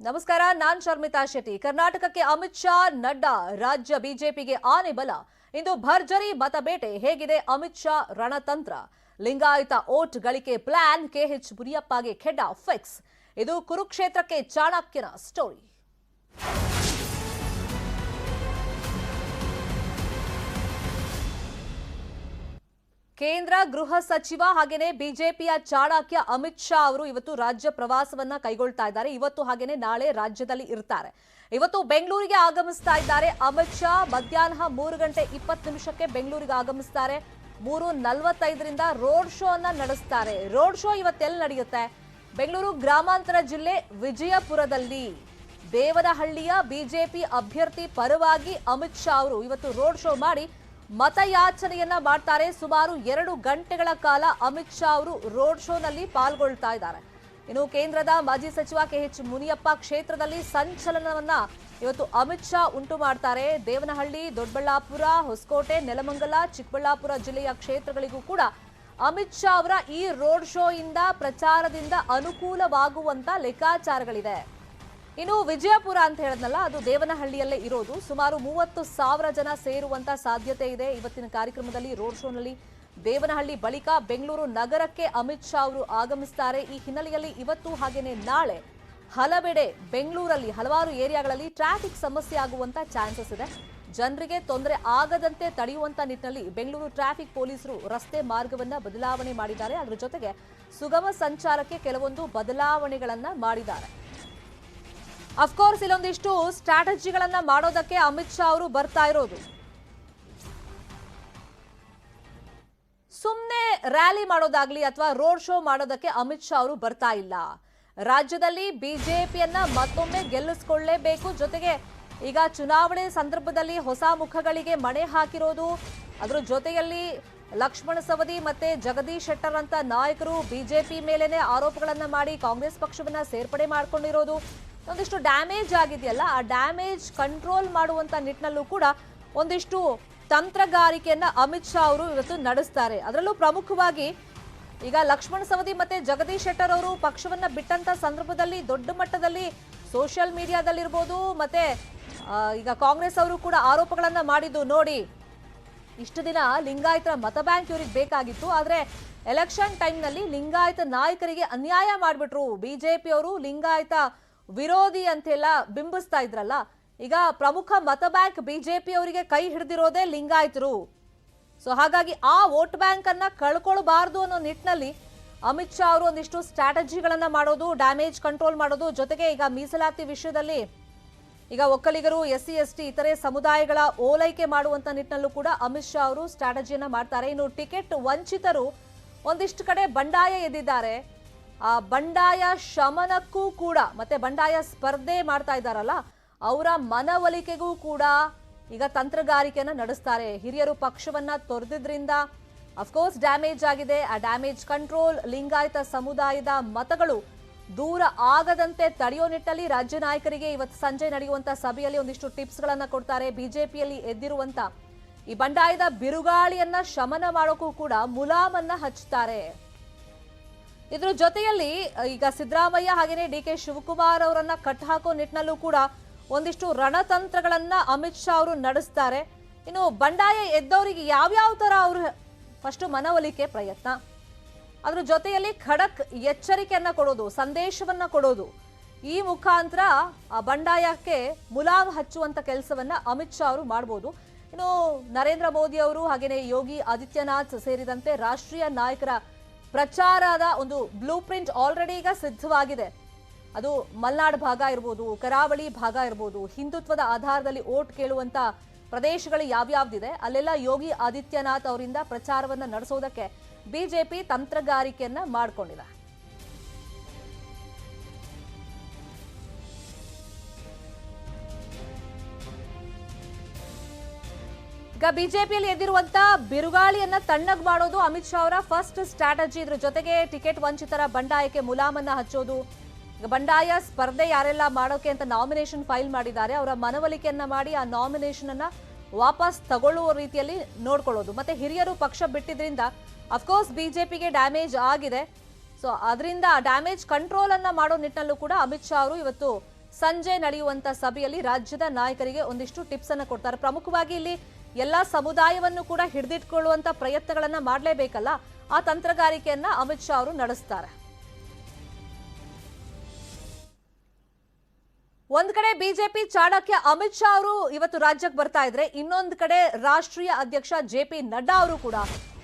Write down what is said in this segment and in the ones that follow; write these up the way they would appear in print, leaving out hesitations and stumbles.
ನಮಸ್ಕಾರ, ನಾನ್ ಶರ್ಮಿತಾ ಶೆಟ್ಟಿ. ಕರ್ನಾಟಕಕ್ಕೆ ಅಮಿತ್ ಶಾ, ನಡ್ಡಾ, ರಾಜ್ಯ ಬಿಜೆಪಿಗೆ ಆನೆ ಬಲ. ಇಂದು ಭರ್ಜರಿ ಮತಬೇಟೆ. ಹೇಗಿದೆ ಅಮಿತ್ ಶಾ ರಣತಂತ್ರ? ಲಿಂಗಾಯತ ಓಟ್ ಗಳಿಕೆ ಪ್ಲಾನ್. ಕೆಎಚ್ ಮುನಿಯಪ್ಪಗೆ ಖೆಡ್ಡ ಫಿಕ್ಸ್. ಇದು ಕುರುಕ್ಷೇತ್ರಕ್ಕೆ ಚಾಣಕ್ಯನ ಸ್ಟೋರಿ. ಕೇಂದ್ರ ಗೃಹ ಸಚಿವ ಹಾಗೇನೆ ಬಿಜೆಪಿಯ ಚಾಣಕ್ಯ ಅಮಿತ್ ಶಾ ಅವರು ಇವತ್ತು ರಾಜ್ಯ ಪ್ರವಾಸವನ್ನ ಕೈಗೊಳ್ತಾ ಇದ್ದಾರೆ. ಇವತ್ತು ಹಾಗೇನೆ ನಾಳೆ ರಾಜ್ಯದಲ್ಲಿ ಇರ್ತಾರೆ. ಇವತ್ತು ಬೆಂಗಳೂರಿಗೆ ಆಗಮಿಸ್ತಾ ಇದ್ದಾರೆ ಅಮಿತ್ ಶಾ. ಮಧ್ಯಾಹ್ನ 3:20 ಬೆಂಗಳೂರಿಗೆ ಆಗಮಿಸ್ತಾರೆ. 3:45ರಿಂದ ರೋಡ್ ಶೋ ಅನ್ನ ನಡೆಸ್ತಾರೆ. ರೋಡ್ ಶೋ ಇವತ್ತೆಲ್ಲಿ ನಡೆಯುತ್ತೆ? ಬೆಂಗಳೂರು ಗ್ರಾಮಾಂತರ ಜಿಲ್ಲೆ ವಿಜಯಪುರದಲ್ಲಿ ದೇವನಹಳ್ಳಿಯ ಬಿಜೆಪಿ ಅಭ್ಯರ್ಥಿ ಪರವಾಗಿ ಅಮಿತ್ ಶಾ ಅವರು ಇವತ್ತು ರೋಡ್ ಶೋ ಮಾಡಿ ಮತಯಾಚನೆಯನ್ನ ಮಾಡ್ತಾರೆ. ಸುಮಾರು 2 ಗಂಟೆಗಳ ಕಾಲ ಅಮಿತ್ ಶಾ ಅವರು ರೋಡ್ ಶೋನಲ್ಲಿ ಪಾಲ್ಗೊಳ್ತಾ ಇದ್ದಾರೆ. ಇನ್ನು ಕೇಂದ್ರದ ಮಾಜಿ ಸಚಿವ ಕೆಎಚ್ ಮುನಿಯಪ್ಪ ಕ್ಷೇತ್ರದಲ್ಲಿ ಸಂಚಲನವನ್ನ ಇವತ್ತು ಅಮಿತ್ ಶಾ ಉಂಟು ಮಾಡ್ತಾರೆ. ದೇವನಹಳ್ಳಿ, ದೊಡ್ಡಬಳ್ಳಾಪುರ, ಹೊಸಕೋಟೆ, ನೆಲಮಂಗಲ, ಚಿಕ್ಕಬಳ್ಳಾಪುರ ಜಿಲ್ಲೆಯ ಕ್ಷೇತ್ರಗಳಿಗೂ ಕೂಡ ಅಮಿತ್ ಶಾ ಅವರ ಈ ರೋಡ್ ಶೋ ಇಂದ ಪ್ರಚಾರದಿಂದ ಅನುಕೂಲವಾಗುವಂತ ಲೆಕ್ಕಾಚಾರಗಳಿದೆ. ಇನ್ನು ವಿಜಯಪುರ ಅಂತ ಹೇಳಿದ್ನಲ್ಲ, ಅದು ದೇವನಹಳ್ಳಿಯಲ್ಲೇ ಇರೋದು. ಸುಮಾರು 30,000 ಜನ ಸೇರುವಂತ ಸಾಧ್ಯತೆ ಇದೆ ಇವತ್ತಿನ ಕಾರ್ಯಕ್ರಮದಲ್ಲಿ. ರೋಡ್ ಶೋನಲ್ಲಿ ದೇವನಹಳ್ಳಿ ಬಳಿಕ ಬೆಂಗಳೂರು ನಗರಕ್ಕೆ ಅಮಿತ್ ಶಾ ಅವರು ಆಗಮಿಸ್ತಾರೆ. ಈ ಹಿನ್ನೆಲೆಯಲ್ಲಿ ಇವತ್ತು ಹಾಗೇನೆ ನಾಳೆ ಹಲವೆಡೆ ಬೆಂಗಳೂರಲ್ಲಿ ಹಲವಾರು ಏರಿಯಾಗಳಲ್ಲಿ ಟ್ರಾಫಿಕ್ ಸಮಸ್ಯೆ ಆಗುವಂತ ಚಾನ್ಸಸ್ ಇದೆ. ಜನರಿಗೆ ತೊಂದರೆ ಆಗದಂತೆ ತಡೆಯುವಂತ ನಿಟ್ಟಿನಲ್ಲಿ ಬೆಂಗಳೂರು ಟ್ರಾಫಿಕ್ ಪೊಲೀಸರು ರಸ್ತೆ ಮಾರ್ಗವನ್ನ ಬದಲಾವಣೆ ಮಾಡಿದ್ದಾರೆ. ಅದರ ಜೊತೆಗೆ ಸುಗಮ ಸಂಚಾರಕ್ಕೆ ಕೆಲವೊಂದು ಬದಲಾವಣೆಗಳನ್ನ ಮಾಡಿದ್ದಾರೆ. ಅಫ್ಕೋರ್ಸ್ ಇಲ್ಲೊಂದಿಷ್ಟು ಸ್ಟ್ರಾಟಜಿಗಳನ್ನ ಮಾಡೋದಕ್ಕೆ ಅಮಿತ್ ಶಾ ಅವರು ಬರ್ತಾ ಇರೋದು. ಸುಮ್ಮನೆ ರ್ಯಾಲಿ ಮಾಡೋದಾಗ್ಲಿ ಅಥವಾ ರೋಡ್ ಶೋ ಮಾಡೋದಕ್ಕೆ ಅಮಿತ್ ಶಾ ಅವರು ಬರ್ತಾ ಇಲ್ಲ. ರಾಜ್ಯದಲ್ಲಿ ಬಿಜೆಪಿಯನ್ನ ಮತ್ತೊಮ್ಮೆ ಗೆಲ್ಲಿಸಿಕೊಳ್ಳಲೇಬೇಕು. ಜೊತೆಗೆ ಈಗ ಚುನಾವಣೆ ಸಂದರ್ಭದಲ್ಲಿ ಹೊಸ ಮುಖಗಳಿಗೆ ಮಣೆ ಹಾಕಿರೋದು, ಅದರ ಜೊತೆಯಲ್ಲಿ ಲಕ್ಷ್ಮಣ ಸವದಿ ಮತ್ತೆ ಜಗದೀಶ್ ಶೆಟ್ಟರ್ ಅಂತ ನಾಯಕರು ಬಿಜೆಪಿ ಮೇಲೇನೆ ಆರೋಪಗಳನ್ನ ಮಾಡಿ ಕಾಂಗ್ರೆಸ್ ಪಕ್ಷವನ್ನ ಸೇರ್ಪಡೆ ಮಾಡ್ಕೊಂಡಿರೋದು, ಒಂದಿಷ್ಟು ಡ್ಯಾಮೇಜ್ ಆಗಿದೆಯಲ್ಲ, ಆ ಡ್ಯಾಮೇಜ್ ಕಂಟ್ರೋಲ್ ಮಾಡುವಂತ ನಿಟ್ಟಿನಲ್ಲೂ ಕೂಡ ಒಂದಿಷ್ಟು ತಂತ್ರಗಾರಿಕೆಯನ್ನ ಅಮಿತ್ ಶಾ ಅವರು ಇವತ್ತು ನಡೆಸ್ತಾರೆ. ಅದರಲ್ಲೂ ಪ್ರಮುಖವಾಗಿ ಈಗ ಲಕ್ಷ್ಮಣ ಸವದಿ ಮತ್ತೆ ಜಗದೀಶ್ ಶೆಟ್ಟರ್ ಅವರು ಪಕ್ಷವನ್ನ ಬಿಟ್ಟಂತ ಸಂದರ್ಭದಲ್ಲಿ ದೊಡ್ಡ ಮಟ್ಟದಲ್ಲಿ ಸೋಷಿಯಲ್ ಮೀಡಿಯಾದಲ್ಲಿರ್ಬೋದು ಮತ್ತೆ ಈಗ ಕಾಂಗ್ರೆಸ್ ಅವರು ಕೂಡ ಆರೋಪಗಳನ್ನ ಮಾಡಿದ್ದು. ನೋಡಿ, ಇಷ್ಟು ದಿನ ಲಿಂಗಾಯತರ ಮತ ಬ್ಯಾಂಕ್ ಇವ್ರಿಗೆ ಬೇಕಾಗಿತ್ತು, ಆದ್ರೆ ಎಲೆಕ್ಷನ್ ಟೈಮ್ನಲ್ಲಿ ಲಿಂಗಾಯತ ನಾಯಕರಿಗೆ ಅನ್ಯಾಯ ಮಾಡ್ಬಿಟ್ರು. ಬಿಜೆಪಿ ಅವರು ಲಿಂಗಾಯತ ವಿರೋಧಿ ಅಂತೆಲ್ಲ ಬಿಂಬಿಸ್ತಾ ಇದ್ರಲ್ಲ, ಈಗ ಪ್ರಮುಖ ಮತ ಬ್ಯಾಂಕ್ ಬಿಜೆಪಿ ಅವರಿಗೆ ಕೈ ಹಿಡಿದಿರೋದೇ ಲಿಂಗಾಯತರು. ಸೊ ಹಾಗಾಗಿ ಆ ವೋಟ್ ಬ್ಯಾಂಕ್ ಅನ್ನ ಕಳ್ಕೊಳ್ಬಾರ್ದು ಅನ್ನೋ ನಿಟ್ಟಿನಲ್ಲಿ ಅಮಿತ್ ಶಾ ಅವರು ಒಂದಿಷ್ಟು ಸ್ಟ್ರಾಟಜಿಗಳನ್ನ ಮಾಡೋದು, ಡ್ಯಾಮೇಜ್ ಕಂಟ್ರೋಲ್ ಮಾಡೋದು, ಜೊತೆಗೆ ಈಗ ಮೀಸಲಾತಿ ವಿಷಯದಲ್ಲಿ ಈಗ ಒಕ್ಕಲಿಗರು, SC ST ಇತರೆ ಸಮುದಾಯಗಳ ಓಲೈಕೆ ಮಾಡುವಂತ ನಿಟ್ಟಿನಲ್ಲೂ ಕೂಡ ಅಮಿತ್ ಶಾ ಅವರು ಸ್ಟ್ರಾಟಜಿಯನ್ನ ಮಾಡ್ತಾರೆ. ಇನ್ನು ಟಿಕೆಟ್ ವಂಚಿತರು ಒಂದಿಷ್ಟು ಕಡೆ ಬಂಡಾಯ ಎದ್ದಿದ್ದಾರೆ. ಆ ಬಂಡಾಯ ಶಮನಕ್ಕೂ ಕೂಡ ಮತ್ತೆ ಬಂಡಾಯ ಸ್ಪರ್ಧೆ ಮಾಡ್ತಾ ಇದ್ದಾರಲ್ಲ, ಅವರ ಮನವೊಲಿಕೆಗೂ ಕೂಡ ಈಗ ತಂತ್ರಗಾರಿಕೆಯನ್ನ ನಡೆಸ್ತಾರೆ. ಹಿರಿಯರು ಪಕ್ಷವನ್ನ ತೊರೆದಿದ್ರಿಂದ ಅಫ್ಕೋರ್ಸ್ ಡ್ಯಾಮೇಜ್ ಆಗಿದೆ. ಆ ಡ್ಯಾಮೇಜ್ ಕಂಟ್ರೋಲ್, ಲಿಂಗಾಯತ ಸಮುದಾಯದ ಮತಗಳು ದೂರ ಆಗದಂತೆ ತಡೆಯೋ ನಿಟ್ಟಲ್ಲಿ ರಾಜ್ಯ ನಾಯಕರಿಗೆ ಇವತ್ತು ಸಂಜೆ ನಡೆಯುವಂತ ಸಭೆಯಲ್ಲಿ ಒಂದಿಷ್ಟು ಟಿಪ್ಸ್ ಗಳನ್ನ ಕೊಡ್ತಾರೆ. ಬಿಜೆಪಿಯಲ್ಲಿ ಎದ್ದಿರುವಂತ ಈ ಬಂಡಾಯದ ಬಿರುಗಾಳಿಯನ್ನ ಶಮನ ಮಾಡೋಕ್ಕೂ ಕೂಡ ಮುಲಾಮನ್ನ ಹಚ್ತಾರೆ. ಇದ್ರ ಜೊತೆಯಲ್ಲಿ ಈಗ ಸಿದ್ದರಾಮಯ್ಯ ಹಾಗೇನೆ DK ಶಿವಕುಮಾರ್ ಅವರನ್ನ ಕಟ್ ಹಾಕೋ ನಿಟ್ಟಿನಲ್ಲೂ ಕೂಡ ಒಂದಿಷ್ಟು ರಣತಂತ್ರಗಳನ್ನ ಅಮಿತ್ ಶಾ ಅವರು ನಡೆಸ್ತಾರೆ. ಇನ್ನು ಬಂಡಾಯ ಎದ್ದವರಿಗೆ ಯಾವ್ಯಾವ ತರ ಅವರು ಫಸ್ಟ್ ಮನವೊಲಿಕೆ ಪ್ರಯತ್ನ, ಅದ್ರ ಜೊತೆಯಲ್ಲಿ ಖಡಕ್ ಎಚ್ಚರಿಕೆಯನ್ನ ಕೊಡೋದು, ಸಂದೇಶವನ್ನ ಕೊಡೋದು, ಈ ಮುಖಾಂತರ ಆ ಬಂಡಾಯಕ್ಕೆ ಮುಲಾಮ್ ಹಚ್ಚುವಂತ ಕೆಲಸವನ್ನ ಅಮಿತ್ ಶಾ ಅವರು ಮಾಡಬಹುದು. ಇನ್ನು ನರೇಂದ್ರ ಮೋದಿ ಅವರು ಹಾಗೇನೆ ಯೋಗಿ ಆದಿತ್ಯನಾಥ್ ಸೇರಿದಂತೆ ರಾಷ್ಟ್ರೀಯ ನಾಯಕರ ಪ್ರಚಾರದ ಒಂದು ಬ್ಲೂ ಪ್ರಿಂಟ್ ಆಲ್ರೆಡಿ ಈಗ ಸಿದ್ಧವಾಗಿದೆ. ಅದು ಮಲ್ನಾಡ್ ಭಾಗ ಇರ್ಬೋದು, ಕರಾವಳಿ ಭಾಗ ಇರ್ಬೋದು, ಹಿಂದುತ್ವದ ಆಧಾರದಲ್ಲಿ ಓಟ್ ಕೇಳುವಂತ ಪ್ರದೇಶಗಳು ಯಾವ್ಯಾವ್ದಿದೆ ಅಲ್ಲೆಲ್ಲ ಯೋಗಿ ಆದಿತ್ಯನಾಥ್ ಅವರಿಂದ ಪ್ರಚಾರವನ್ನ ನಡೆಸೋದಕ್ಕೆ ಬಿಜೆಪಿ ತಂತ್ರಗಾರಿಕೆಯನ್ನ ಮಾಡಿಕೊಂಡಿದೆ. ಈಗ ಬಿಜೆಪಿಯಲ್ಲಿ ಎದ್ದಿರುವಂತ ಬಿರುಗಾಳಿಯನ್ನ ತಣ್ಣಗ್ ಮಾಡೋದು ಅಮಿತ್ ಶಾ ಅವರ ಫಸ್ಟ್ ಸ್ಟ್ರಾಟಜಿ. ಇದ್ರ ಜೊತೆಗೆ ಟಿಕೆಟ್ ವಂಚಿತರ ಬಂಡಾಯಕ್ಕೆ ಮುಲಾಮನ್ನ ಹಚ್ಚೋದು, ಈಗ ಬಂಡಾಯ ಸ್ಪರ್ಧೆ ಯಾರೆಲ್ಲ ಮಾಡೋಕೆ ಅಂತ ನಾಮಿನೇಷನ್ ಫೈಲ್ ಮಾಡಿದ್ದಾರೆ ಅವರ ಮನವೊಲಿಕೆಯನ್ನ ಮಾಡಿ ಆ ನಾಮಿನೇಷನ್ ಅನ್ನ ವಾಪಸ್ ತಗೊಳ್ಳುವ ರೀತಿಯಲ್ಲಿ ನೋಡ್ಕೊಳ್ಳೋದು. ಮತ್ತೆ ಹಿರಿಯರು ಪಕ್ಷ ಬಿಟ್ಟಿದ್ರಿಂದ ಅಫ್ಕೋರ್ಸ್ ಬಿಜೆಪಿಗೆ ಡ್ಯಾಮೇಜ್ ಆಗಿದೆ. ಸೊ ಅದರಿಂದ ಡ್ಯಾಮೇಜ್ ಕಂಟ್ರೋಲ್ ಅನ್ನ ಮಾಡೋ ನಿಟ್ಟಿನಲ್ಲೂ ಕೂಡ ಅಮಿತ್ ಶಾ ಅವರು ಇವತ್ತು ಸಂಜೆ ನಡೆಯುವಂತ ಸಭೆಯಲ್ಲಿ ರಾಜ್ಯದ ನಾಯಕರಿಗೆ ಒಂದಿಷ್ಟು ಟಿಪ್ಸ್ ಅನ್ನು ಕೊಡ್ತಾರೆ. ಪ್ರಮುಖವಾಗಿ ಇಲ್ಲಿ ಎಲ್ಲಾ ಸಮುದಾಯವನ್ನು ಕೂಡ ಹಿಡಿದಿಟ್ಕೊಳ್ಳುವಂತ ಪ್ರಯತ್ನಗಳನ್ನ ಮಾಡಲೇಬೇಕಲ್ಲ, ಆ ತಂತ್ರಗಾರಿಕೆಯನ್ನ ಅಮಿತ್ ಶಾ ಅವರು ನಡೆಸ್ತಾರೆ. ಒಂದ್ ಕಡೆ ಬಿಜೆಪಿ ಚಾಣಕ್ಯ ಅಮಿತ್ ಶಾ ಅವರು ಇವತ್ತು ರಾಜ್ಯಕ್ಕೆ ಬರ್ತಾ ಇದ್ರೆ, ಇನ್ನೊಂದು ಕಡೆ ರಾಷ್ಟ್ರೀಯ ಅಧ್ಯಕ್ಷ ಜೆಪಿ ನಡ್ಡಾ ಅವರು ಕೂಡ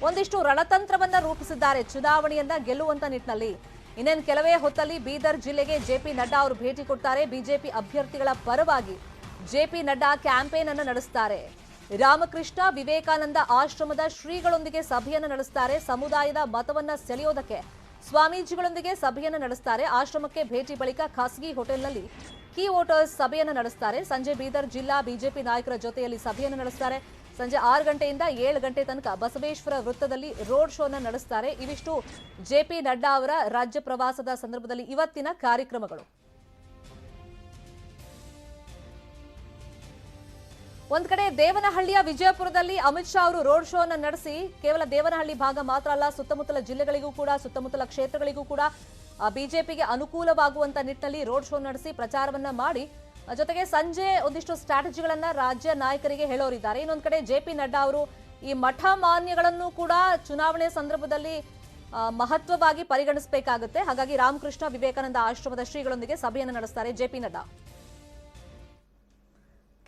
ಒಂದಿಷ್ಟು ರಣತಂತ್ರವನ್ನ ರೂಪಿಸಿದ್ದಾರೆ ಚುನಾವಣೆಯನ್ನ ಗೆಲ್ಲುವಂತ ನಿಟ್ಟಿನಲ್ಲಿ. ಇನ್ನೇನು ಕೆಲವೇ ಹೊತ್ತಲ್ಲಿ ಬೀದರ್ ಜಿಲ್ಲೆಗೆ ಜೆಪಿ ನಡ್ಡಾ ಅವರು ಭೇಟಿ ಕೊಡ್ತಾರೆ. ಬಿಜೆಪಿ ಅಭ್ಯರ್ಥಿಗಳ ಪರವಾಗಿ ಜೆಪಿ ನಡ್ಡಾ ಕ್ಯಾಂಪೇನ್ ಅನ್ನು ನಡೆಸ್ತಾರೆ. ರಾಮಕೃಷ್ಣ ವಿವೇಕಾನಂದ ಆಶ್ರಮದ ಶ್ರೀಗಳೊಂದಿಗೆ ಸಭೆಯನ್ನು ನಡೆಸ್ತಾರೆ. ಸಮುದಾಯದ ಮತವನ್ನ ಸೆಳೆಯೋದಕ್ಕೆ ಸ್ವಾಮೀಜಿಗಳೊಂದಿಗೆ ಸಭೆಯನ್ನು ನಡೆಸ್ತಾರೆ. ಆಶ್ರಮಕ್ಕೆ ಭೇಟಿ ಬಳಿಕ ಖಾಸಗಿ ಹೋಟೆಲ್ನಲ್ಲಿ ಕೀ ವೋಟರ್ಸ್ ಸಭೆಯನ್ನು ನಡೆಸ್ತಾರೆ. ಸಂಜೆ ಬೀದರ್ ಜಿಲ್ಲಾ ಬಿಜೆಪಿ ನಾಯಕರ ಜೊತೆಯಲ್ಲಿ ಸಭೆಯನ್ನು ನಡೆಸ್ತಾರೆ. ಸಂಜೆ 6 ಗಂಟೆಯಿಂದ 7 ಗಂಟೆ ತನಕ ಬಸವೇಶ್ವರ ವೃತ್ತದಲ್ಲಿ ರೋಡ್ ಶೋನ ನಡೆಸ್ತಾರೆ. ಇವಿಷ್ಟು ಜೆಪಿ ನಡ್ಡಾ ಅವರ ರಾಜ್ಯ ಪ್ರವಾಸದ ಸಂದರ್ಭದಲ್ಲಿ ಇವತ್ತಿನ ಕಾರ್ಯಕ್ರಮಗಳು. ಒಂದ್ ಕಡೆ ದೇವನಹಳ್ಳಿಯ ವಿಜಯಪುರದಲ್ಲಿ ಅಮಿತ್ ಶಾ ಅವರು ರೋಡ್ ಶೋನ ನಡೆಸಿ ಕೇವಲ ದೇವನಹಳ್ಳಿ ಭಾಗ ಮಾತ್ರ ಅಲ್ಲ, ಸುತ್ತಮುತ್ತಲ ಜಿಲ್ಲೆಗಳಿಗೂ ಕೂಡ ಸುತ್ತಮುತ್ತಲ ಕ್ಷೇತ್ರಗಳಿಗೂ ಕೂಡ ಬಿಜೆಪಿಗೆ ಅನುಕೂಲವಾಗುವಂತ ನಿಟ್ಟಿನಲ್ಲಿ ರೋಡ್ ಶೋ ನಡೆಸಿ ಪ್ರಚಾರವನ್ನ ಮಾಡಿ, ಜೊತೆಗೆ ಸಂಜೆ ಒಂದಿಷ್ಟು ಸ್ಟ್ರಾಟಜಿಗಳನ್ನ ರಾಜ್ಯ ನಾಯಕರಿಗೆ ಹೇಳೋರಿದ್ದಾರೆ. ಇನ್ನೊಂದ್ ಕಡೆ ಜೆಪಿ ನಡ್ಡಾ ಅವರು ಈ ಮಠ ಮಾನ್ಯಗಳನ್ನು ಕೂಡ ಚುನಾವಣೆ ಸಂದರ್ಭದಲ್ಲಿ ಮಹತ್ವವಾಗಿ ಪರಿಗಣಿಸಬೇಕಾಗುತ್ತೆ. ಹಾಗಾಗಿ ರಾಮಕೃಷ್ಣ ವಿವೇಕಾನಂದ ಆಶ್ರಮದ ಶ್ರೀಗಳೊಂದಿಗೆ ಸಭೆಯನ್ನು ನಡೆಸ್ತಾರೆ ಜೆಪಿ ನಡ್ಡಾ.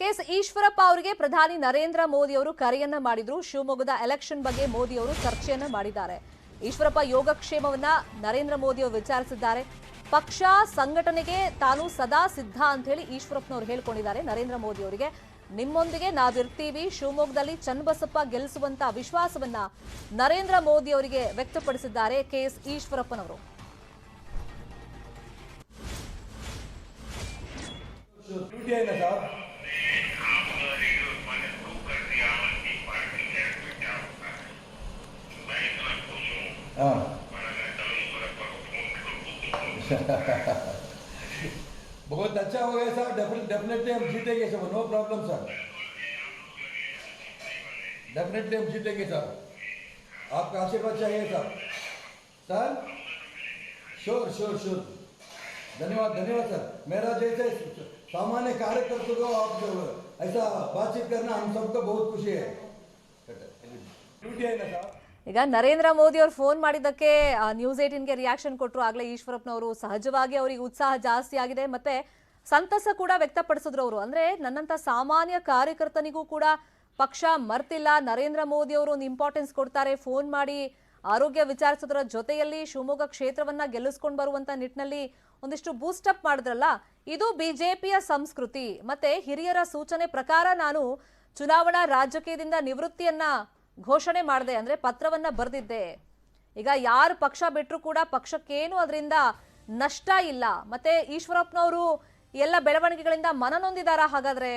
ಕೆಎಸ್ ಈಶ್ವರಪ್ಪ ಅವರಿಗೆ ಪ್ರಧಾನಿ ನರೇಂದ್ರ ಮೋದಿ ಅವರು ಕರೆಯನ್ನ ಮಾಡಿದ್ರು. ಶಿವಮೊಗ್ಗದ ಎಲೆಕ್ಷನ್ ಬಗ್ಗೆ ಮೋದಿ ಅವರು ಚರ್ಚೆಯನ್ನ ಮಾಡಿದ್ದಾರೆ. ಈಶ್ವರಪ್ಪ ಯೋಗಕ್ಷೇಮವನ್ನ ನರೇಂದ್ರ ಮೋದಿ ಅವರು ವಿಚಾರಿಸಿದ್ದಾರೆ. ಪಕ್ಷ ಸಂಘಟನೆಗೆ ತಾನು ಸದಾ ಸಿದ್ಧ ಅಂತ ಹೇಳಿ ಈಶ್ವರಪ್ಪನವರು ಹೇಳ್ಕೊಂಡಿದ್ದಾರೆ. ನರೇಂದ್ರ ಮೋದಿ ಅವರಿಗೆ ನಿಮ್ಮೊಂದಿಗೆ ನಾವಿರ್ತೀವಿ, ಶಿವಮೊಗ್ಗದಲ್ಲಿ ಚನ್ನಬಸಪ್ಪ ಗೆಲ್ಲಿಸುವಂತ ವಿಶ್ವಾಸವನ್ನ ನರೇಂದ್ರ ಮೋದಿ ಅವರಿಗೆ ವ್ಯಕ್ತಪಡಿಸಿದ್ದಾರೆ ಕೆಎಸ್ ಈಶ್ವರಪ್ಪನವರು. बहुत अच्छा हो गया सर, डेफिनेटली हम जीतेंगे sir, no problem sir, definitely हम जीतेंगे सर, आपका आशीर्वाद चाहिए sir, sir sure sure sure, धन्यवाद धन्यवाद सर, मेरा जैसे सामान्य कार्यकर्ता को आप ऐसा बातचीत करना हम सबको बहुत खुशी है, ड्यूटी है ना सर. ಈಗ ನರೇಂದ್ರ ಮೋದಿ ಅವರು ಫೋನ್ ಮಾಡಿದ್ದಕ್ಕೆ ನ್ಯೂಸ್ 18ಗೆ ರಿಯಾಕ್ಷನ್ ಕೊಟ್ಟರು. ಆಗಲೇ ಈಶ್ವರಪ್ಪನವರು ಸಹಜವಾಗಿ ಅವರಿಗೆ ಉತ್ಸಾಹ ಜಾಸ್ತಿ ಆಗಿದೆ, ಮತ್ತೆ ಸಂತಸ ಕೂಡ ವ್ಯಕ್ತಪಡಿಸಿದ್ರು ಅವರು. ಅಂದ್ರೆ ನನ್ನಂತ ಸಾಮಾನ್ಯ ಕಾರ್ಯಕರ್ತನಿಗೂ ಕೂಡ ಪಕ್ಷ ಮರ್ತಿಲ್ಲ, ನರೇಂದ್ರ ಮೋದಿ ಅವರು ಒಂದು ಇಂಪಾರ್ಟೆನ್ಸ್ ಕೊಡ್ತಾರೆ, ಫೋನ್ ಮಾಡಿ ಆರೋಗ್ಯ ವಿಚಾರಿಸೋದ್ರ ಜೊತೆಯಲ್ಲಿ ಶಿವಮೊಗ್ಗ ಕ್ಷೇತ್ರವನ್ನ ಗೆಲ್ಲಿಸ್ಕೊಂಡು ಬರುವಂತ ನಿಟ್ಟಿನಲ್ಲಿ ಒಂದಿಷ್ಟು ಬೂಸ್ಟ್ ಅಪ್ ಮಾಡಿದ್ರಲ್ಲ, ಇದು ಬಿಜೆಪಿಯ ಸಂಸ್ಕೃತಿ. ಮತ್ತೆ ಹಿರಿಯರ ಸೂಚನೆ ಪ್ರಕಾರ ನಾನು ಚುನಾವಣಾ ರಾಜಕೀಯದಿಂದ ನಿವೃತ್ತಿಯನ್ನ ಘೋಷಣೆ ಮಾಡಿದೆ, ಅಂದ್ರೆ ಪತ್ರವನ್ನ ಬರೆದಿದ್ದೆ. ಈಗ ಯಾರು ಪಕ್ಷ ಬಿಟ್ಟರು ಕೂಡ ಪಕ್ಷಕ್ಕೇನು ಅದರಿಂದ ನಷ್ಟ ಇಲ್ಲ. ಮತ್ತೆ ಈಶ್ವರಪ್ಪನವರು ಎಲ್ಲ ಬೆಳವಣಿಗೆಗಳಿಂದ ಮನನೊಂದಿದಾರ, ಹಾಗಾದ್ರೆ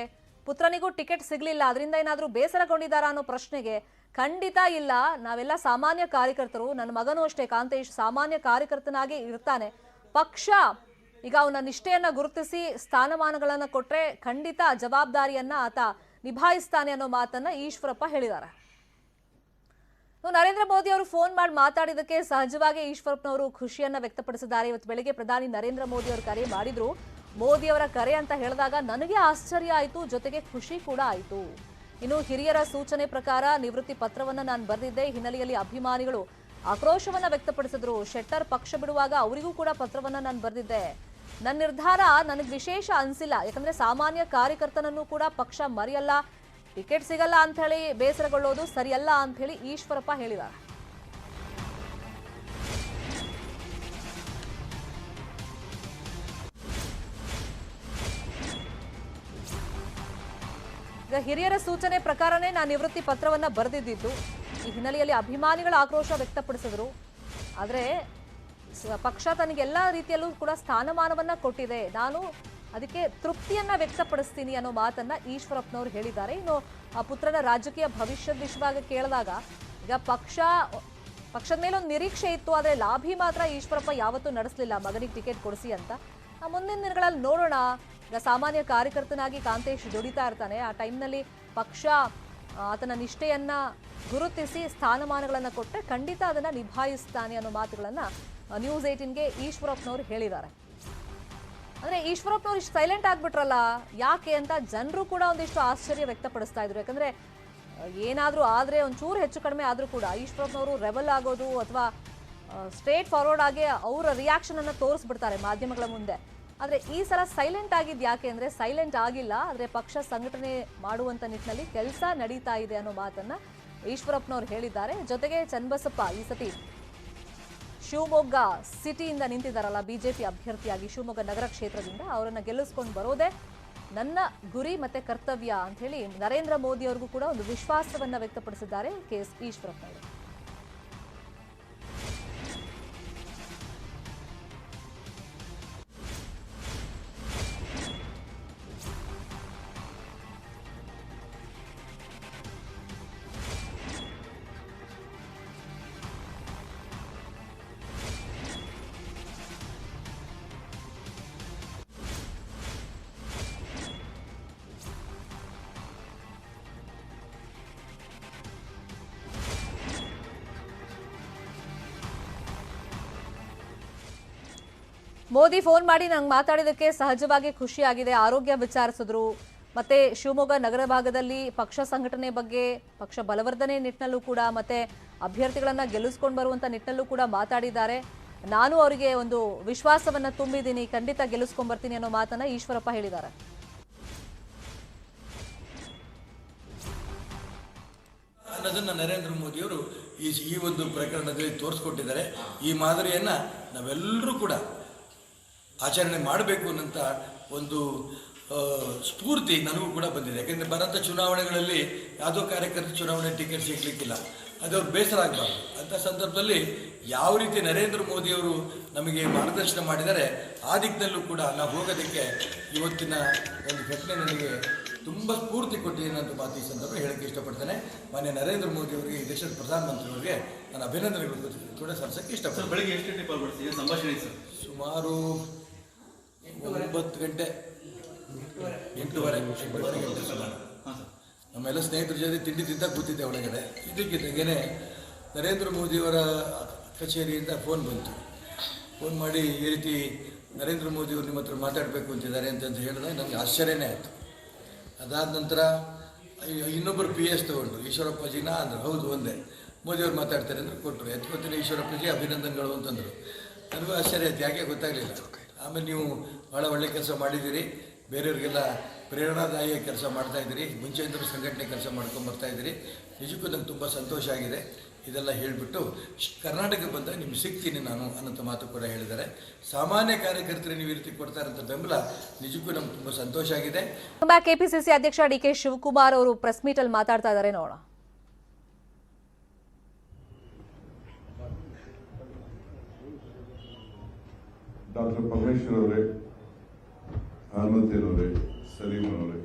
ಪುತ್ರನಿಗೂ ಟಿಕೆಟ್ ಸಿಗ್ಲಿಲ್ಲ ಅದರಿಂದ ಏನಾದ್ರೂ ಬೇಸರಗೊಂಡಿದ್ದಾರಾ ಅನ್ನೋ ಪ್ರಶ್ನೆಗೆ ಖಂಡಿತ ಇಲ್ಲ. ನಾವೆಲ್ಲ ಸಾಮಾನ್ಯ ಕಾರ್ಯಕರ್ತರು, ನನ್ನ ಮಗನೂ ಅಷ್ಟೇ ಕಾಂತೇಶ್ ಸಾಮಾನ್ಯ ಕಾರ್ಯಕರ್ತನಾಗಿ ಇರ್ತಾನೆ. ಪಕ್ಷ ಈಗ ಅವನ ನಿಷ್ಠೆಯನ್ನ ಗುರುತಿಸಿ ಸ್ಥಾನಮಾನಗಳನ್ನ ಕೊಟ್ರೆ ಖಂಡಿತ ಜವಾಬ್ದಾರಿಯನ್ನ ಆತ ನಿಭಾಯಿಸ್ತಾನೆ ಅನ್ನೋ ಮಾತನ್ನ ಈಶ್ವರಪ್ಪ ಹೇಳಿದ್ದಾರೆ. ನರೇಂದ್ರ ಮೋದಿ ಅವರು ಫೋನ್ ಮಾಡಿ ಮಾತಾಡಿದಕ್ಕೆ ಸಹಜವಾಗಿ ಈಶ್ವರಪ್ಪನವರು ಖುಷಿಯನ್ನ ವ್ಯಕ್ತಪಡಿಸಿದ್ದಾರೆ. ಇವತ್ತು ಬೆಳಗ್ಗೆ ಪ್ರಧಾನಿ ನರೇಂದ್ರ ಮೋದಿ ಅವರು ಕರೆ ಮಾಡಿದ್ರು. ಮೋದಿ ಅವರ ಕರೆ ಅಂತ ಹೇಳಿದಾಗ ನನಗೆ ಆಶ್ಚರ್ಯ ಆಯಿತು, ಜೊತೆಗೆ ಖುಷಿ ಕೂಡ ಆಯಿತು. ಇನ್ನು ಹಿರಿಯರ ಸೂಚನೆ ಪ್ರಕಾರ ನಿವೃತ್ತಿ ಪತ್ರವನ್ನ ನಾನು ಬರೆದಿದ್ದೆ. ಹಿನ್ನೆಲೆಯಲ್ಲಿ ಅಭಿಮಾನಿಗಳು ಆಕ್ರೋಶವನ್ನ ವ್ಯಕ್ತಪಡಿಸಿದ್ರು. ಶೆಟ್ಟರ್ ಪಕ್ಷ ಬಿಡುವಾಗ ಅವರಿಗೂ ಕೂಡ ಪತ್ರವನ್ನ ನಾನು ಬರೆದಿದ್ದೆ. ನನ್ನ ನಿರ್ಧಾರ ನನಗೆ ವಿಶೇಷ ಅನಿಸಿಲ್ಲ, ಯಾಕಂದ್ರೆ ಸಾಮಾನ್ಯ ಕಾರ್ಯಕರ್ತನನ್ನು ಕೂಡ ಪಕ್ಷ ಮರೆಯಲ್ಲ, ಟಿಕೆಟ್ ಸಿಗಲ್ಲ ಅಂತ ಹೇಳಿ ಬೇಸರಗೊಳ್ಳೋದು ಸರಿಯಲ್ಲ ಅಂತ ಹೇಳಿ ಈಶ್ವರಪ್ಪ ಹೇಳಿದ್ದಾರೆ. ಈಗ ಹಿರಿಯರ ಸೂಚನೆ ಪ್ರಕಾರನೇ ನಾನು ನಿವೃತ್ತಿ ಪತ್ರವನ್ನ ಬರೆದಿದ್ದು. ಈ ಹಿನ್ನೆಲೆಯಲ್ಲಿ ಅಭಿಮಾನಿಗಳ ಆಕ್ರೋಶ ವ್ಯಕ್ತಪಡಿಸಿದ್ರು. ಆದ್ರೆ ಪಕ್ಷ ತನಗೆಲ್ಲ ರೀತಿಯಲ್ಲೂ ಕೂಡ ಸ್ಥಾನಮಾನವನ್ನ ಕೊಟ್ಟಿದೆ, ನಾನು ಅದಕ್ಕೆ ತೃಪ್ತಿಯನ್ನ ವ್ಯಕ್ತಪಡಿಸ್ತೀನಿ ಅನ್ನೋ ಮಾತನ್ನ ಈಶ್ವರಪ್ಪನವರು ಹೇಳಿದ್ದಾರೆ. ಇನ್ನು ಆ ಪುತ್ರನ ರಾಜಕೀಯ ಭವಿಷ್ಯದ ವಿಷಯವಾಗಿ ಕೇಳಿದಾಗ ಈಗ ಪಕ್ಷದ ಮೇಲೆ ಒಂದು ನಿರೀಕ್ಷೆ ಇತ್ತು, ಆದರೆ ಲಾಭಿ ಮಾತ್ರ ಈಶ್ವರಪ್ಪ ಯಾವತ್ತೂ ನಡೆಸಲಿಲ್ಲ ಮಗನಿಗೆ ಟಿಕೆಟ್ ಕೊಡಿಸಿ ಅಂತ. ಮುಂದಿನ ದಿನಗಳಲ್ಲಿ ನೋಡೋಣ. ಈಗ ಸಾಮಾನ್ಯ ಕಾರ್ಯಕರ್ತನಾಗಿ ಕಾಂತೇಶ್ ದುಡಿತಾ ಇರ್ತಾನೆ, ಆ ಟೈಮ್ನಲ್ಲಿ ಪಕ್ಷ ಆತನ ನಿಷ್ಠೆಯನ್ನ ಗುರುತಿಸಿ ಸ್ಥಾನಮಾನಗಳನ್ನ ಕೊಟ್ಟರೆ ಖಂಡಿತ ಅದನ್ನ ನಿಭಾಯಿಸ್ತಾನೆ ಅನ್ನೋ ಮಾತುಗಳನ್ನ ನ್ಯೂಸ್ 18ಗೆ ಈಶ್ವರಪ್ಪನವರು ಹೇಳಿದ್ದಾರೆ. ಅಂದ್ರೆ ಈಶ್ವರಪ್ಪನವ್ರು ಇಷ್ಟು ಸೈಲೆಂಟ್ ಆಗ್ಬಿಟ್ರಲ್ಲ ಯಾಕೆ ಅಂತ ಜನರು ಕೂಡ ಒಂದಿಷ್ಟು ಆಶ್ಚರ್ಯ ವ್ಯಕ್ತಪಡಿಸ್ತಾ ಇದ್ರು. ಯಾಕಂದ್ರೆ ಏನಾದ್ರೂ ಆದ್ರೆ ಒಂಚೂರು ಹೆಚ್ಚು ಕಡಿಮೆ ಆದ್ರೂ ಕೂಡ ಈಶ್ವರಪ್ಪನವರು ರೆಬಲ್ ಆಗೋದು ಅಥವಾ ಸ್ಟ್ರೇಟ್ ಫಾರ್ವರ್ಡ್ ಆಗಿ ಅವರ ರಿಯಾಕ್ಷನ್ ಅನ್ನ ತೋರಿಸ್ಬಿಡ್ತಾರೆ ಮಾಧ್ಯಮಗಳ ಮುಂದೆ. ಆದ್ರೆ ಈ ಸಲ ಸೈಲೆಂಟ್ ಆಗಿದ್ ಯಾಕೆ ಅಂದ್ರೆ ಸೈಲೆಂಟ್ ಆಗಿಲ್ಲ, ಆದ್ರೆ ಪಕ್ಷ ಸಂಘಟನೆ ಮಾಡುವಂತ ನಿಟ್ಟಿನಲ್ಲಿ ಕೆಲಸ ನಡೀತಾ ಇದೆ ಅನ್ನೋ ಮಾತನ್ನ ಈಶ್ವರಪ್ಪನವರು ಹೇಳಿದ್ದಾರೆ. ಜೊತೆಗೆ ಚನ್ನಬಸಪ್ಪ ಈ ಸತಿ ಶಿವಮೊಗ್ಗ ಸಿಟಿಯಿಂದ ನಿಂತಿದ್ದಾರಲ್ಲ ಬಿಜೆಪಿ ಅಭ್ಯರ್ಥಿಯಾಗಿ ಶಿವಮೊಗ್ಗ ನಗರ ಕ್ಷೇತ್ರದಿಂದ, ಅವರನ್ನ ಗೆಲ್ಲಿಸ್ಕೊಂಡು ಬರೋದೇ ನನ್ನ ಗುರಿ ಮತ್ತೆ ಕರ್ತವ್ಯ ಅಂತ ಹೇಳಿ ನರೇಂದ್ರ ಮೋದಿ ಅವರಿಗೂ ಕೂಡ ಒಂದು ವಿಶ್ವಾಸವನ್ನ ವ್ಯಕ್ತಪಡಿಸಿದ್ದಾರೆ ಕೆಎಸ್ ಈಶ್ವರಪ್ಪನವರು. ಮೋದಿ ಫೋನ್ ಮಾಡಿ ನಂಗೆ ಮಾತಾಡಿದಕ್ಕೆ ಸಹಜವಾಗಿ ಖುಷಿಯಾಗಿದೆ, ಆರೋಗ್ಯ ವಿಚಾರಿಸಿದ್ರು. ಮತ್ತೆ ಶಿವಮೊಗ್ಗ ನಗರ ಭಾಗದಲ್ಲಿ ಪಕ್ಷ ಸಂಘಟನೆ ಬಗ್ಗೆ, ಪಕ್ಷ ಬಲವರ್ಧನೆ ನಿಟ್ಟಿನಲ್ಲೂ ಕೂಡ ಮತ್ತೆ ಅಭ್ಯರ್ಥಿಗಳನ್ನ ಗೆಲ್ಲಿಸ್ಕೊಂಡು ಬರುವಂತ ನಿಟ್ಟಿನಲ್ಲೂ ಕೂಡ ಮಾತಾಡಿದ್ದಾರೆ. ನಾನು ಅವರಿಗೆ ಒಂದು ವಿಶ್ವಾಸವನ್ನ ತುಂಬಿದ್ದೀನಿ, ಖಂಡಿತ ಗೆಲ್ಲಿಸ್ಕೊಂಡ್ ಬರ್ತೀನಿ ಅನ್ನೋ ಮಾತನ್ನ ಈಶ್ವರಪ್ಪ ಹೇಳಿದ್ದಾರೆ. ಅನ್ನೋದನ್ನು ನರೇಂದ್ರ ಮೋದಿಯವರು ಈ ಒಂದು ಪ್ರಕರಣದಲ್ಲಿ ತೋರಿಸ್ಕೊಟ್ಟಿದ್ದಾರೆ. ಈ ಮಾದರಿಯನ್ನು ನಾವೆಲ್ಲರೂ ಕೂಡ ಆಚರಣೆ ಮಾಡಬೇಕು ಅನ್ನೋಂಥ ಒಂದು ಸ್ಫೂರ್ತಿ ನನಗೂ ಕೂಡ ಬಂದಿದೆ. ಯಾಕೆಂದರೆ ಬರೋಂಥ ಚುನಾವಣೆಗಳಲ್ಲಿ ಯಾವುದೋ ಕಾರ್ಯಕರ್ತ ಚುನಾವಣೆ ಟಿಕೆಟ್ ಸಿಗಲಿಕ್ಕಿಲ್ಲ, ಅದು ಅವ್ರು ಬೇಸರ ಆಗಬಾರ್ದು. ಅಂಥ ಸಂದರ್ಭದಲ್ಲಿ ಯಾವ ರೀತಿ ನರೇಂದ್ರ ಮೋದಿಯವರು ನಮಗೆ ಮಾರ್ಗದರ್ಶನ ಮಾಡಿದ್ದಾರೆ ಆ ದಿಕ್ಕಿನಲ್ಲೂ ಕೂಡ ನಾವು ಹೋಗೋದಕ್ಕೆ ಇವತ್ತಿನ ಒಂದು ಘಟನೆ ನನಗೆ ತುಂಬ ಸ್ಫೂರ್ತಿ ಕೊಟ್ಟಿದೆ ಅಂತ ಮಾತು ಈ ಸಂದರ್ಭ ಹೇಳಕ್ಕೆ ಇಷ್ಟಪಡ್ತೇನೆ. ಮಾನ್ಯ ನರೇಂದ್ರ ಮೋದಿ ಅವರಿಗೆ, ಈ ದೇಶದ ಪ್ರಧಾನಮಂತ್ರಿಯವರಿಗೆ ನಾನು ಅಭಿನಂದನೆಗಳು ಕೂಡ ಸಲ್ಲಿಸೋಕ್ಕೆ ಇಷ್ಟಪಡ್ತೀನಿ. ಬೆಳಗ್ಗೆ ಎಷ್ಟು ಗಂಟೆ ಕಾಲ್ ಮಾಡ್ತೀವಿ ಸಂಭಾಷಣೆ ಸರ್? ಸುಮಾರು 9 ಗಂಟೆ 8:30 ಗಂಟೆ ಸುಮಾರು. ನಮ್ಮೆಲ್ಲ ಸ್ನೇಹಿತರ ಜೊತೆ ತಿಂಡಿ ತಿಂತ ಕೂತಿದ್ದೆ ಒಳಗಡೆ. ಇದಕ್ಕಿದ್ದಾಗೇನೆ ನರೇಂದ್ರ ಮೋದಿಯವರ ಕಚೇರಿಯಿಂದ ಫೋನ್ ಬಂತು. ಫೋನ್ ಮಾಡಿ ಈ ರೀತಿ ನರೇಂದ್ರ ಮೋದಿಯವರು ನಿಮ್ಮ ಹತ್ರ ಮಾತಾಡಬೇಕು ಅಂತಿದ್ದಾರೆ ಅಂತ ಹೇಳಿದಾಗ ನನಗೆ ಆಶ್ಚರ್ಯನೇ ಆಯಿತು. ಅದಾದ ನಂತರ ಇನ್ನೊಬ್ಬರು PS ತೊಗೊಂಡ್ರು, ಈಶ್ವರಪ್ಪಜಿನ ಅಂದರು. ಹೌದು ಒಂದೇ, ಮೋದಿಯವ್ರು ಮಾತಾಡ್ತಾರೆ ಅಂದರೆ ಕೊಟ್ಟರು. ಎತ್ಕೊತೀನಿ ಈಶ್ವರಪ್ಪಜಿ ಅಭಿನಂದನೆಗಳು ಅಂತಂದರು. ನನಗೂ ಆಶ್ಚರ್ಯ ಆಯ್ತು, ಯಾಕೆ ಗೊತ್ತಾಗಲಿಲ್ಲ. ಆಮೇಲೆ ನೀವು ಭಾಳ ಒಳ್ಳೆ ಕೆಲಸ ಮಾಡಿದ್ದೀರಿ, ಬೇರೆಯವ್ರಿಗೆಲ್ಲ ಪ್ರೇರಣಾದಾಯಿಯ ಕೆಲಸ ಮಾಡ್ತಾಯಿದ್ದೀರಿ, ಮುಂಚೆಯಿಂದಲೂ ಸಂಘಟನೆ ಕೆಲಸ ಮಾಡ್ಕೊಂಬರ್ತಾಯಿದ್ದೀರಿ, ನಿಜಕ್ಕೂ ನಂಗೆ ತುಂಬ ಸಂತೋಷ ಆಗಿದೆ. ಇದೆಲ್ಲ ಹೇಳಿಬಿಟ್ಟು ಕರ್ನಾಟಕಕ್ಕೆ ಬಂದಾಗ ನಿಮ್ಗೆ ಸಿಗ್ತೀನಿ ನಾನು ಅನ್ನೋಂಥ ಮಾತು ಕೂಡ ಹೇಳಿದ್ದಾರೆ. ಸಾಮಾನ್ಯ ಕಾರ್ಯಕರ್ತರು ನೀವು ಈ ರೀತಿ ಕೊಡ್ತಾ ಇರೋಂಥ ಬೆಂಬಲ ನಿಜಕ್ಕೂ ನಮ್ಗೆ ತುಂಬ ಸಂತೋಷ ಆಗಿದೆ. ಕೆಪಿಸಿಸಿ ಅಧ್ಯಕ್ಷ DK ಶಿವಕುಮಾರ್ ಅವರು ಪ್ರೆಸ್ ಮೀಟ್ ಅಲ್ಲಿ ಮಾತಾಡ್ತಾ ಇದ್ದಾರೆ, ನೋಡೋಣ. ಡಾಕ್ಟರ್ ಪರಮೇಶ್ವರ್ ಅವರೇ, ಹನುಮಂತೇನವರೇ, ಸಲೀಮ್ ಅವರೇ,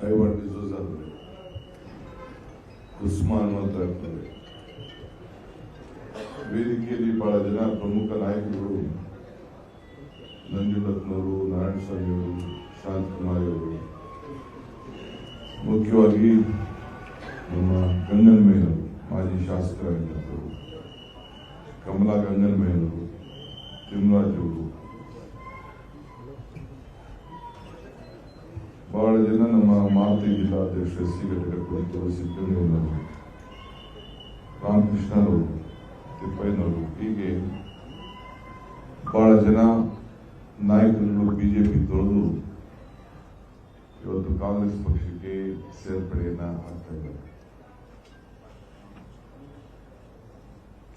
ಐವಾನ್ ಡಿಸೋಜ ಅವರೇ, ಉಸ್ಮಾನ್ ಅವರೇ, ವೇದಿಕೆಯಲ್ಲಿ ಬಹಳ ಜನ ಪ್ರಮುಖ ನಾಯಕರು, ನಂಜುಂಡಪ್ಪನವರು, ನಾರಾಯಣಸ್ವಾಮಿ ಅವರು, ಶಾಂತಕುಮಾರಿ ಅವರು, ಮುಖ್ಯವಾಗಿ ನಮ್ಮ ಗಂಗನ್ಮೇನವರು, ಮಾಜಿ ಶಾಸಕರಾಗಿದ್ದರು, ಕಮಲಾ ಗಂಗನ್ಮೇನವರು, ತಿಮ್ಮರಾಜ್ ಅವರು, ಬಹಳ ಜನ ನಮ್ಮ ಮಾರುತಿ ಜಿಲ್ಲಾಧ್ಯಕ್ಷ SC ಘಟಕ ಕುರಿತವರು, ಸಿದ್ದರಾಮಯ್ಯನವರು, ರಾಮಕೃಷ್ಣರು, ತಿಪ್ಪಯ್ಯನವರು, ಹೀಗೆ ಬಹಳ ಜನ ನಾಯಕರುಗಳು ಬಿಜೆಪಿ ತೊಳೆದು ಇವತ್ತು ಕಾಂಗ್ರೆಸ್ ಪಕ್ಷಕ್ಕೆ ಸೇರ್ಪಡೆಯನ್ನ ಆಗ್ತಾ ಇದ್ದಾರೆ.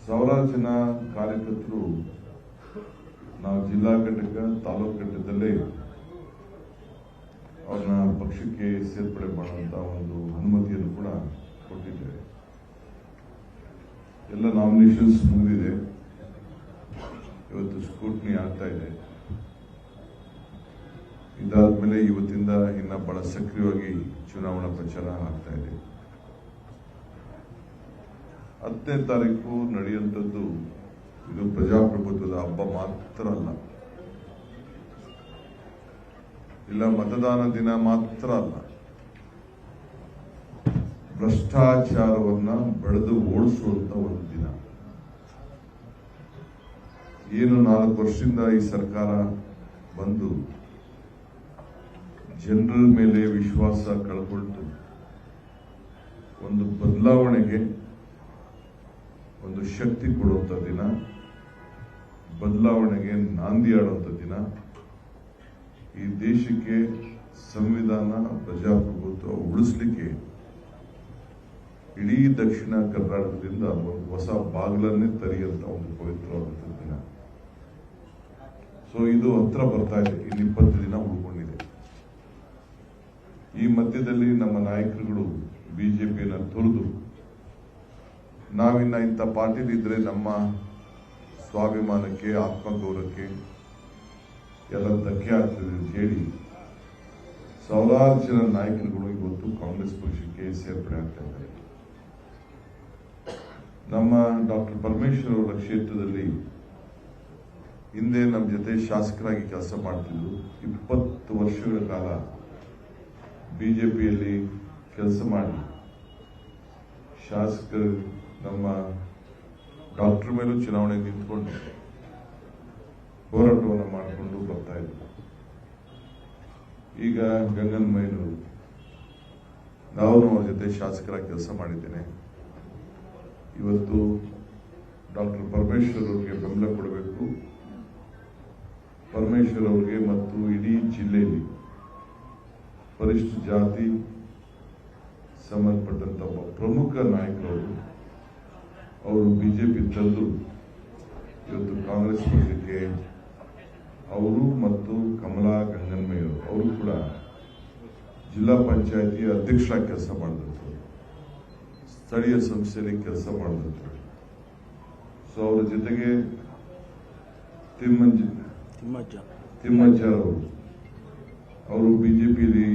ಸಾವಿರಾರು ಜನ ಕಾರ್ಯಕರ್ತರು ನಾವು ಜಿಲ್ಲಾ ಘಟಕ, ತಾಲೂಕು ಘಟಕದಲ್ಲೇ ಅವ್ರನ್ನ ಪಕ್ಷಕ್ಕೆ ಸೇರ್ಪಡೆ ಮಾಡುವಂತ ಒಂದು ಅನುಮತಿಯನ್ನು ಕೂಡ ಕೊಟ್ಟಿದ್ದೇವೆ. ಎಲ್ಲ ನಾಮಿನೇಷನ್ಸ್ ಮುಗಿದಿದೆ, ಇವತ್ತು ಸ್ಕ್ರೂಟ್ನಿ ಆಗ್ತಾ ಇದೆ. ಇದಾದ್ಮೇಲೆ ಇವತ್ತಿಂದ ಇನ್ನ ಬಹಳ ಸಕ್ರಿಯವಾಗಿ ಚುನಾವಣಾ ಪ್ರಚಾರ ಆಗ್ತಾ ಇದೆ. 10ನೇ ತಾರೀಕು ನಡೆಯುವಂಥದ್ದು ಇದು ಪ್ರಜಾಪ್ರಭುತ್ವದ ಹಬ್ಬ ಮಾತ್ರ ಅಲ್ಲ, ಇಲ್ಲ ಮತದಾನ ದಿನ ಮಾತ್ರ ಅಲ್ಲ, ಭ್ರಷ್ಟಾಚಾರವನ್ನ ಬಡಿದು ಓಡಿಸುವಂತ ಒಂದು ದಿನ. ಏನು 4 ವರ್ಷದಿಂದ ಈ ಸರ್ಕಾರ ಬಂದು ಜನರ ಮೇಲೆ ವಿಶ್ವಾಸ ಕಳ್ಕೊಳ್ತು, ಒಂದು ಬದಲಾವಣೆಗೆ ಒಂದು ಶಕ್ತಿ ಕೊಡುವಂಥ ದಿನ, ಬದಲಾವಣೆಗೆ ನಾಂದಿ ಆಡುವಂಥ ದಿನ, ಈ ದೇಶಕ್ಕೆ ಸಂವಿಧಾನ ಪ್ರಜಾಪ್ರಭುತ್ವ ಉಳಿಸ್ಲಿಕ್ಕೆ ಇಡೀ ದಕ್ಷಿಣ ಕರ್ನಾಟಕದಿಂದ ಒಂದು ಹೊಸ ಬಾಗಿಲನ್ನೇ ತೆರೆಯುವಂತ ಒಂದು ಪವಿತ್ರವಾದಂಥ ದಿನ. ಸೊ ಇದು ಹತ್ರ ಬರ್ತಾ ಇದೆ, ಇನ್ನು 20 ದಿನ ಉಳ್ಕೊಂಡಿದೆ. ಈ ಮಧ್ಯದಲ್ಲಿ ನಮ್ಮ ನಾಯಕರುಗಳು ಬಿಜೆಪಿಯನ್ನು ತೊರೆದು ನಾವಿನ್ನ ಇಂಥ ಪಾರ್ಟಿಲಿದ್ರೆ ನಮ್ಮ ಸ್ವಾಭಿಮಾನಕ್ಕೆ ಆತ್ಮಗೌರವಕ್ಕೆ ಎಲ್ಲ ಧಕ್ಕೆ ಆಗ್ತದೆ ಅಂತ ಹೇಳಿ ಸಾವಿರಾರು ಜನ ನಾಯಕರುಗಳು ಇವತ್ತು ಕಾಂಗ್ರೆಸ್ ಪಕ್ಷಕ್ಕೆ ಸೇರ್ಪಡೆ ಆಗ್ತಾ ಇದ್ದಾರೆ. ನಮ್ಮ ಡಾಕ್ಟರ್ ಪರಮೇಶ್ವರ್ ಅವರ ಕ್ಷೇತ್ರದಲ್ಲಿ ಹಿಂದೆ ನಮ್ಮ ಜೊತೆ ಶಾಸಕರಾಗಿ ಕೆಲಸ ಮಾಡ್ತಿದ್ರು. 20 ವರ್ಷಗಳ ಕಾಲ ಬಿಜೆಪಿಯಲ್ಲಿ ಕೆಲಸ ಮಾಡಿ ಶಾಸಕರು ನಮ್ಮ ಡಾಕ್ಟರ್ ಮೇಲೂ ಚುನಾವಣೆಗೆ ನಿಂತ್ಕೊಂಡು ಹೋರಾಟವನ್ನು ಮಾಡಿಕೊಂಡು ಬರ್ತಾ ಇದ್ರು. ಈಗ ಗಂಗನ್ಮಯ್ಯನವರು, ನಾನು ಅವ್ರ ಜೊತೆ ಶಾಸಕರಾಗಿ ಕೆಲಸ ಮಾಡಿದ್ದೇನೆ. ಇವತ್ತು ಡಾಕ್ಟರ್ ಪರಮೇಶ್ವರ್ ಅವರಿಗೆ ಬೆಂಬಲ ಕೊಡಬೇಕು. ಪರಮೇಶ್ವರ್ ಅವರಿಗೆ ಮತ್ತು ಇಡೀ ಜಿಲ್ಲೆಯಲ್ಲಿ ಪರಿಶಿಷ್ಟ ಜಾತಿ ಸಂಬಂಧಪಟ್ಟಂತ ಪ್ರಮುಖ ನಾಯಕರವರು ಅವರು ಬಿಜೆಪಿ ತಂದು ಇವತ್ತು ಕಾಂಗ್ರೆಸ್ ಪಕ್ಷಕ್ಕೆ ಅವರು ಮತ್ತು ಕಮಲಾ ಗಂಗನ್ಮಯ್ಯ ಅವರು ಕೂಡ ಜಿಲ್ಲಾ ಪಂಚಾಯತಿ ಅಧ್ಯಕ್ಷರಾಗಿ ಕೆಲಸ ಮಾಡಿದ್ರು, ಸ್ಥಳೀಯ ಸಂಸ್ಥೆಯಲ್ಲಿ ಕೆಲಸ ಮಾಡಿದ್ರು. ಸೊ ಅವರ ಜೊತೆಗೆ ತಿಮ್ಮಜ್ಜ ಅವರು ಬಿಜೆಪಿಯಲ್ಲಿ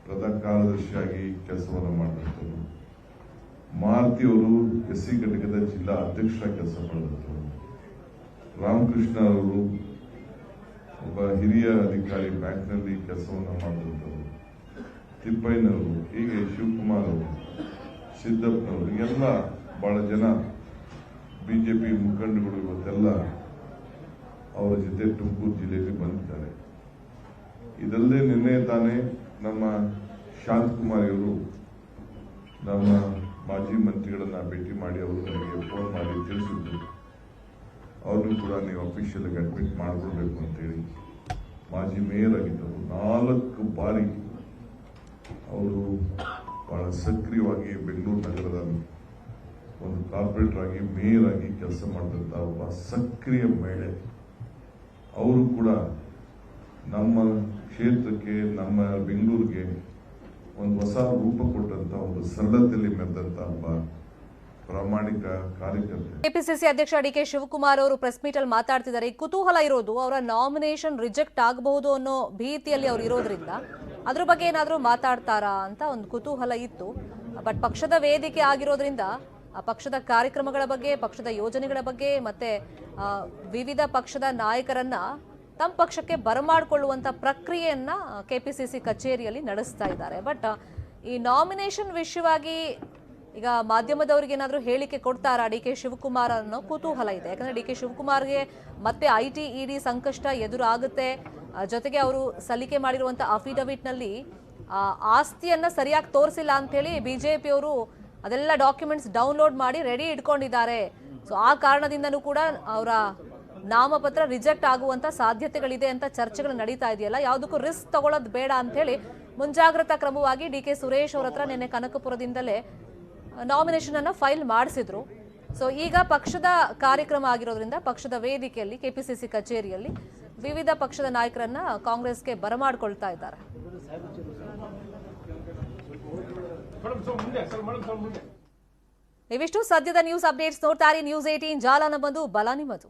ಪ್ರಧಾನ ಕಾರ್ಯದರ್ಶಿಯಾಗಿ ಕೆಲಸವನ್ನು ಮಾಡಿದ್ರು. ಮಾರುತಿ ಅವರು SC ಘಟಕದ ಜಿಲ್ಲಾ ಅಧ್ಯಕ್ಷರಾಗಿ ಕೆಲಸ ಮಾಡಿದ್ರು. ರಾಮಕೃಷ್ಣ ಅವರು ಒಬ್ಬ ಹಿರಿಯ ಅಧಿಕಾರಿ ಬ್ಯಾಂಕ್ನಲ್ಲಿ ಕೆಲಸವನ್ನು ಮಾಡಿದ್ರು. ತಿಪ್ಪಯ್ಯನವರು, ಹೀಗೆ ಶಿವಕುಮಾರ್ ಅವರು, ಸಿದ್ದಪ್ಪನವರು, ಎಲ್ಲ ಬಹಳ ಜನ ಬಿಜೆಪಿ ಮುಖಂಡಗಳು ಇವತ್ತೆಲ್ಲ ಅವರ ಜೊತೆ ತುಮಕೂರು ಜಿಲ್ಲೆಯಲ್ಲಿ ಬಂದಿದ್ದಾರೆ. ಇದಲ್ಲದೆ ನಿನ್ನೆ ತಾನೇ ನಮ್ಮ ಶಾಂತಕುಮಾರ್ ಅವರು ನಮ್ಮ ಮಾಜಿ ಮಂತ್ರಿಗಳನ್ನ ಭೇಟಿ ಮಾಡಿ ಅವರು ನನಗೆ ಫೋನ್ ಮಾಡಿ ತಿಳಿಸಿದ್ರು, ಅವ್ರನ್ನೂ ಕೂಡ ನೀವು ಅಫಿಷಿಯಲ್ ಆಗಿ ಅಡ್ಮಿಟ್ ಮಾಡಿಕೊಳ್ಬೇಕು ಅಂತೇಳಿ. ಮಾಜಿ ಮೇಯರ್ ಆಗಿದ್ದರು, 4 ಬಾರಿ ಅವರು ಬಹಳ ಸಕ್ರಿಯವಾಗಿ ಬೆಂಗಳೂರು ನಗರದ ಒಂದು ಕಾರ್ಪೊರೇಟರ್ ಆಗಿ ಮೇಯರ್ ಆಗಿ ಕೆಲಸ ಮಾಡಿದಂತ ಒಬ್ಬ ಸಕ್ರಿಯ ಮಹಿಳೆ. ಅವರು ಕೂಡ ನಮ್ಮ ಕ್ಷೇತ್ರಕ್ಕೆ, ನಮ್ಮ ಬೆಂಗಳೂರಿಗೆ ಒಂದು ಹೊಸ ರೂಪ ಕೊಟ್ಟಂತ, ಒಂದು ಸರಳತೆಯಲ್ಲಿ ಮೆರೆದಂತ ಒಬ್ಬ ಪ್ರಾಮಾಣಿಕ ಕಾರ್ಯಕರ್ತೆ. ಕೆಪಿಸಿಸಿ ಅಧ್ಯಕ್ಷ ಡಿಕೆ ಶಿವಕುಮಾರ್ ಅವರು ಪ್ರೆಸ್ ಮೀಟ್ ಅಲ್ಲಿ ಮಾತಾಡ್ತಿದ್ದಾರೆ. ಕುತೂಹಲ ಇರೋದು ಅವರ ನಾಮಿನೇಷನ್ ರಿಜೆಕ್ಟ್ ಆಗಬಹುದು ಅನ್ನೋ ಭೀತಿಯಲ್ಲಿ ಅವ್ರು ಇರೋದ್ರಿಂದ ಅದ್ರ ಬಗ್ಗೆ ಏನಾದರೂ ಮಾತಾಡ್ತಾರಾ ಅಂತ ಒಂದು ಕುತೂಹಲ ಇತ್ತು. ಬಟ್ ಪಕ್ಷದ ವೇದಿಕೆ ಆಗಿರೋದ್ರಿಂದ ಆ ಪಕ್ಷದ ಕಾರ್ಯಕ್ರಮಗಳ ಬಗ್ಗೆ, ಪಕ್ಷದ ಯೋಜನೆಗಳ ಬಗ್ಗೆ ಮತ್ತೆ ವಿವಿಧ ಪಕ್ಷದ ನಾಯಕರನ್ನ ತಮ್ಮ ಪಕ್ಷಕ್ಕೆ ಬರಮಾಡಿಕೊಳ್ಳುವಂತ ಪ್ರಕ್ರಿಯೆಯನ್ನ ಕೆಪಿಸಿಸಿ ಕಚೇರಿಯಲ್ಲಿ ನಡೆಸ್ತಾ ಇದ್ದಾರೆ. ಬಟ್ ಈ ನಾಮಿನೇಷನ್ ವಿಷಯವಾಗಿ ಈಗ ಮಾಧ್ಯಮದವರಿಗೆ ಏನಾದರೂ ಹೇಳಿಕೆ ಕೊಡ್ತಾರಾ ಡಿ ಕೆ ಶಿವಕುಮಾರ್ ಅನ್ನೋ ಕುತೂಹಲ ಇದೆ. ಯಾಕಂದ್ರೆ ಡಿ ಕೆ ಶಿವಕುಮಾರ್ಗೆ ಮತ್ತೆ IT ED ಸಂಕಷ್ಟ ಎದುರಾಗುತ್ತೆ. ಜೊತೆಗೆ ಅವರು ಸಲ್ಲಿಕೆ ಮಾಡಿರುವಂತ ಅಫಿಡವಿಟ್ನಲ್ಲಿ ಆಸ್ತಿಯನ್ನ ಸರಿಯಾಗಿ ತೋರಿಸಿಲ್ಲ ಅಂತ ಹೇಳಿ ಬಿಜೆಪಿಯವರು ಅದೆಲ್ಲ ಡಾಕ್ಯುಮೆಂಟ್ಸ್ ಡೌನ್ಲೋಡ್ ಮಾಡಿ ರೆಡಿ ಇಟ್ಕೊಂಡಿದ್ದಾರೆ. ಸೊ ಆ ಕಾರಣದಿಂದನೂ ಕೂಡ ಅವರ ನಾಮಪತ್ರ ರಿಜೆಕ್ಟ್ ಆಗುವಂತ ಸಾಧ್ಯತೆಗಳಿದೆ ಅಂತ ಚರ್ಚೆಗಳು ನಡೀತಾ ಇದೆಯಲ್ಲ. ಯಾವುದಕ್ಕೂ ರಿಸ್ಕ್ ತಗೊಳ್ಳೋದು ಬೇಡ ಅಂತ ಹೇಳಿ ಮುಂಜಾಗ್ರತಾ ಕ್ರಮವಾಗಿ ಡಿ ಕೆ ಸುರೇಶ್ ಅವರ ಹತ್ರ ನಿನ್ನೆ ಕನಕಪುರದಿಂದಲೇ ನಾಮಿನೇಷನ್ ಅನ್ನ ಫೈಲ್ ಮಾಡಿಸಿದ್ರು. ಸೊ ಈಗ ಪಕ್ಷದ ಕಾರ್ಯಕ್ರಮ ಆಗಿರೋದ್ರಿಂದ ಪಕ್ಷದ ವೇದಿಕೆಯಲ್ಲಿ ಕೆಪಿಸಿಸಿ ಕಚೇರಿಯಲ್ಲಿ ವಿವಿಧ ಪಕ್ಷದ ನಾಯಕರನ್ನ ಕಾಂಗ್ರೆಸ್ಗೆ ಬರಮಾಡಿಕೊಳ್ತಾ ಇದ್ದಾರೆ. ಇವಿಷ್ಟು ಸದ್ಯದ ನ್ಯೂಸ್ ಅಪ್ಡೇಟ್ಸ್. ನೋಡ್ತಾರೆ ನ್ಯೂಸ್ 18 ಜಾಲ ನಮ್ಮದು, ಬಲ ನಿಮ್ಮದು.